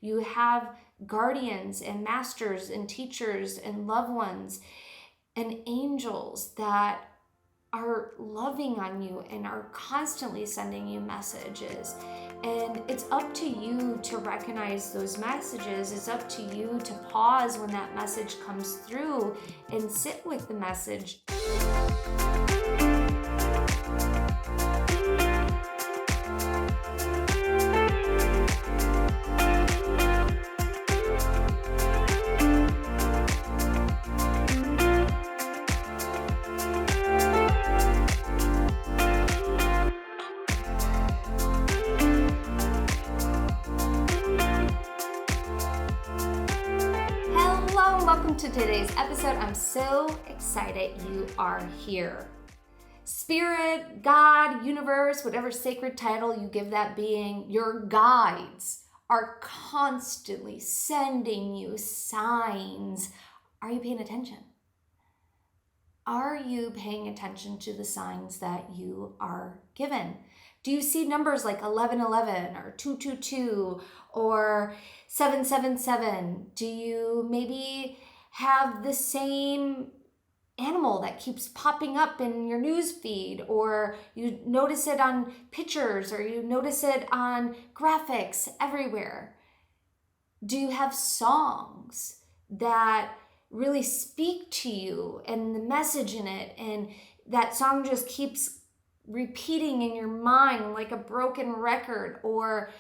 You have guardians and masters and teachers and loved ones and angels that are loving on you and are constantly sending you messages. And it's up to you to recognize those messages. It's up to you to pause when that message comes through and sit with the message. To today's episode. I'm so excited you are here. Spirit, God, universe, whatever sacred title you give that being, your guides are constantly sending you signs. Are you paying attention? Are you paying attention to the signs that you are given? Do you see numbers like 1111 or 222 or 777? Do you maybe have the same animal that keeps popping up in your news feed, or you notice it on pictures, or you notice it on graphics everywhere? Do you have songs that really speak to you and the message in it, and that song just keeps repeating in your mind like a broken record, or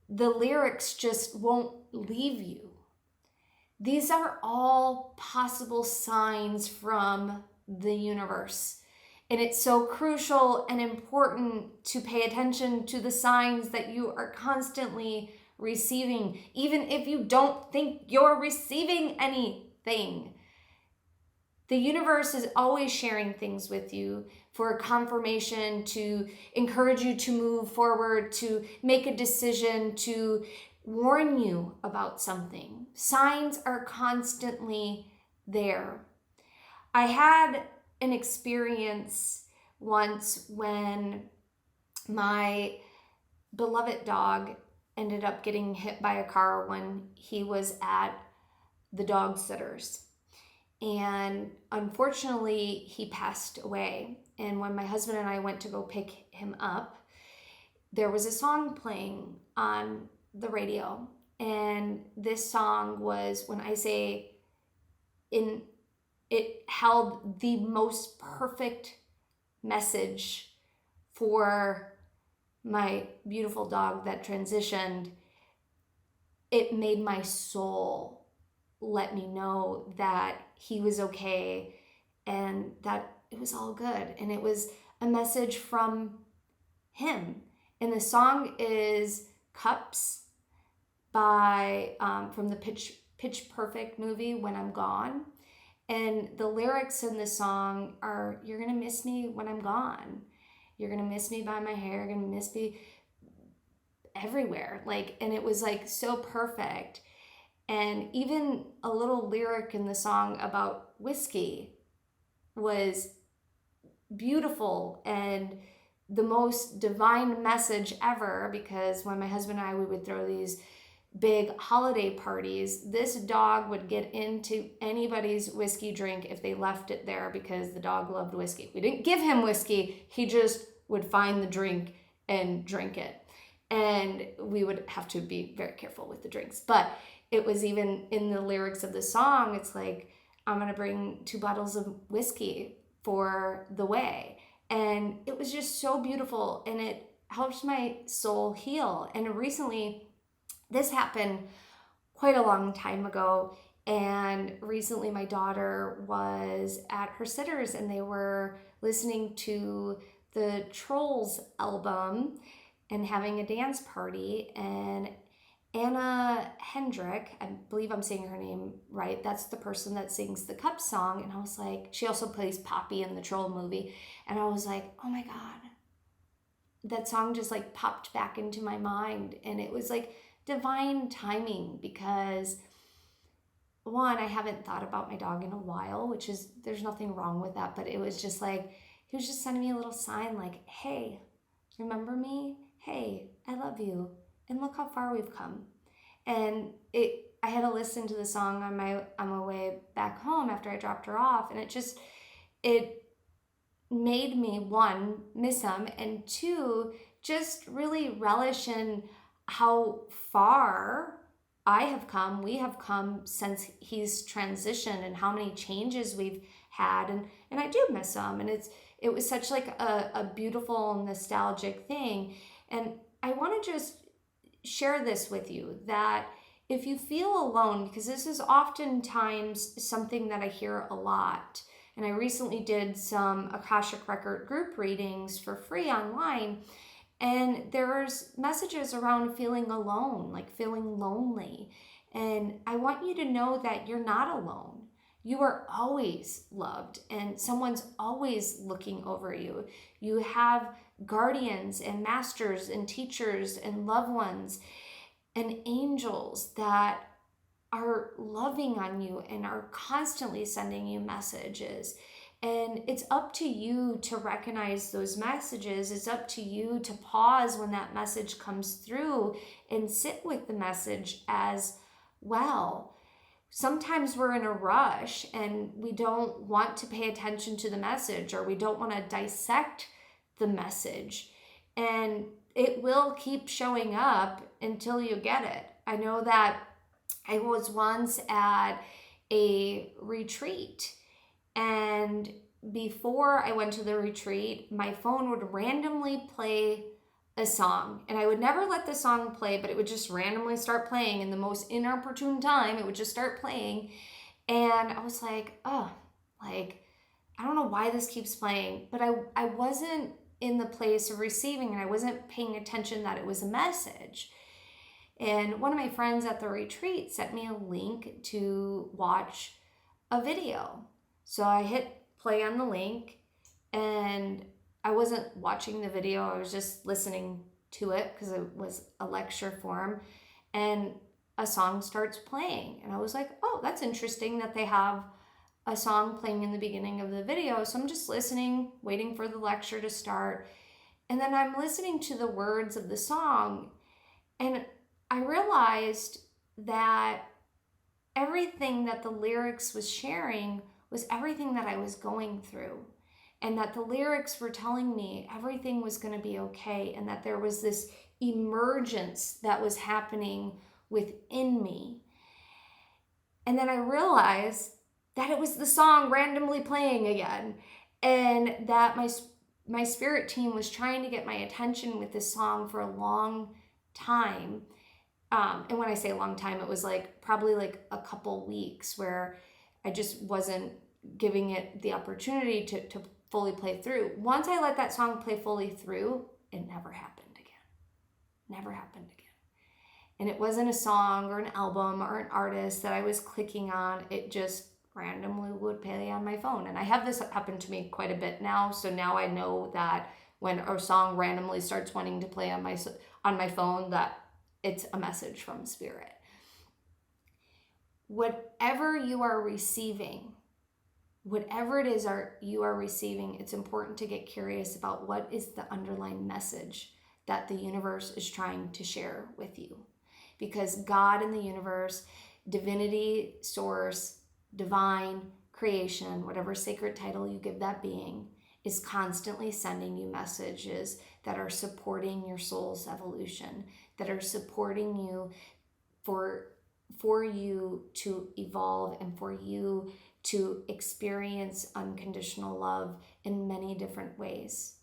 the lyrics just won't leave you? These are all possible signs from the universe. And it's so crucial and important to pay attention to the signs that you are constantly receiving, even if you don't think you're receiving anything. The universe is always sharing things with you for confirmation, to encourage you to move forward, to make a decision, to warn you about something. Signs are constantly there. I had an experience once when my beloved dog ended up getting hit by a car when he was at the dog sitters. And unfortunately, he passed away. And when my husband and I went to go pick him up, there was a song playing on the radio, and this song was, when I say it held the most perfect message for my beautiful dog that transitioned. It made my soul let me know that he was okay and that it was all good, and it was a message from him. And the song is Cups by from the Pitch Perfect movie, When I'm Gone. And the lyrics in the song are, you're gonna miss me when I'm gone. You're gonna miss me by my hair, you're gonna miss me everywhere. And it was so perfect. And even a little lyric in the song about whiskey was beautiful and the most divine message ever, because when my husband and I, we would throw these big holiday parties, this dog would get into anybody's whiskey drink if they left it there, because the dog loved whiskey. We didn't give him whiskey, he just would find the drink and drink it. And we would have to be very careful with the drinks. But it was even in the lyrics of the song, it's like, I'm gonna bring 2 bottles of whiskey for the way. And it was just so beautiful, and it helped my soul heal. And recently, this happened quite a long time ago, and recently my daughter was at her sitters and they were listening to the Trolls album and having a dance party, and Anna Hendrick, I believe I'm saying her name right, that's the person that sings the Cup song. And I was like, she also plays Poppy in the Troll movie. And I was like, oh my God, that song just popped back into my mind. And it was divine timing, because one, I haven't thought about my dog in a while, which is, there's nothing wrong with that. But it was just he was just sending me a little sign hey, remember me? Hey, I love you. And look how far we've come. And I had to listen to the song on my way back home after I dropped her off, and it made me, one, miss him, and two, just really relish in how far we have come since he's transitioned, and how many changes we've had, and I do miss him, and it was such like a beautiful nostalgic thing. And I want to just share this with you, that if you feel alone, because this is oftentimes something that I hear a lot, and I recently did some Akashic Record group readings for free online, and there's messages around feeling alone, like feeling lonely. And I want you to know that you're not alone. You are always loved, and someone's always looking over you. You have guardians and masters and teachers and loved ones and angels that are loving on you and are constantly sending you messages. And it's up to you to recognize those messages. It's up to you to pause when that message comes through and sit with the message as well. Sometimes we're in a rush and we don't want to pay attention to the message, or we don't want to dissect the message. And it will keep showing up until you get it. I know that I was once at a retreat, and before I went to the retreat, my phone would randomly play a song, and I would never let the song play, but it would just randomly start playing in the most inopportune time. It would just start playing, and I was like, oh, like, I don't know why this keeps playing, but I wasn't in the place of receiving, and I wasn't paying attention that it was a message. And one of my friends at the retreat sent me a link to watch a video. So I hit play on the link, and I wasn't watching the video. I was just listening to it because it was a lecture form, and a song starts playing. And I was like, oh, that's interesting that they have a song playing in the beginning of the video. So I'm just listening, waiting for the lecture to start. And then I'm listening to the words of the song, and I realized that everything that the lyrics was sharing was everything that I was going through, and that the lyrics were telling me everything was going to be okay, and that there was this emergence that was happening within me. And then I realized that it was the song randomly playing again, and that my spirit team was trying to get my attention with this song for a long time. And when I say a long time, it was like probably like a couple weeks where I just wasn't giving it the opportunity to fully play through. Once I let that song play fully through, it never happened again. Never happened again. And it wasn't a song or an album or an artist that I was clicking on. It just randomly would play on my phone. And I have this happen to me quite a bit now. So now I know that when a song randomly starts wanting to play on my phone, that it's a message from spirit. Whatever you are receiving, whatever it is you are receiving, it's important to get curious about what is the underlying message that the universe is trying to share with you. Because God in the universe, divinity, source, divine, creation, whatever sacred title you give that being, is constantly sending you messages that are supporting your soul's evolution, that are supporting you for you to evolve and for you to experience unconditional love in many different ways.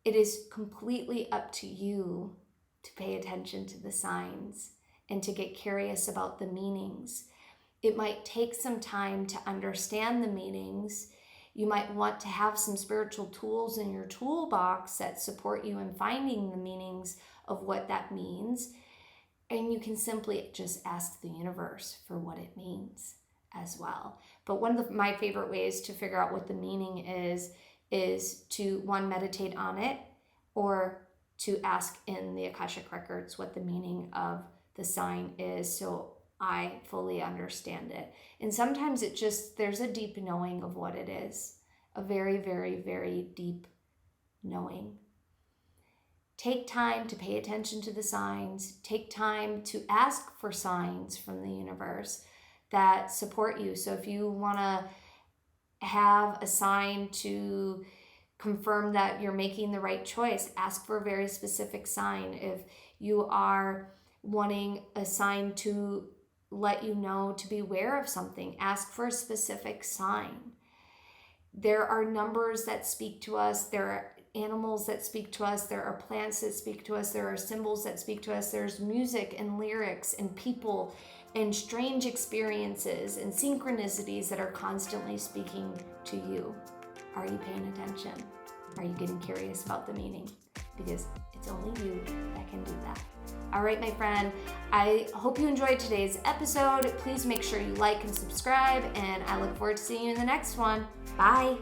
It is completely up to you to pay attention to the signs and to get curious about the meanings. It might take some time to understand the meanings. You might want to have some spiritual tools in your toolbox that support you in finding the meanings of what that means. And you can simply just ask the universe for what it means as well. But one of my favorite ways to figure out what the meaning is to, one, meditate on it, or to ask in the Akashic Records what the meaning of the sign is, so I fully understand it. And sometimes there's a deep knowing of what it is, a very, very, very deep knowing. Take time to pay attention to the signs. Take time to ask for signs from the universe that support you. So if you want to have a sign to confirm that you're making the right choice, ask for a very specific sign. If you are wanting a sign to let you know to be aware of something, ask for a specific sign. There are numbers that speak to us. There are animals that speak to us. There are plants that speak to us. There are symbols that speak to us. There's music and lyrics and people and strange experiences and synchronicities that are constantly speaking to you. Are you paying attention? Are you getting curious about the meaning? Because it's only you that can do that. All right, my friend, I hope you enjoyed today's episode. Please make sure you like and subscribe, and I look forward to seeing you in the next one. Bye.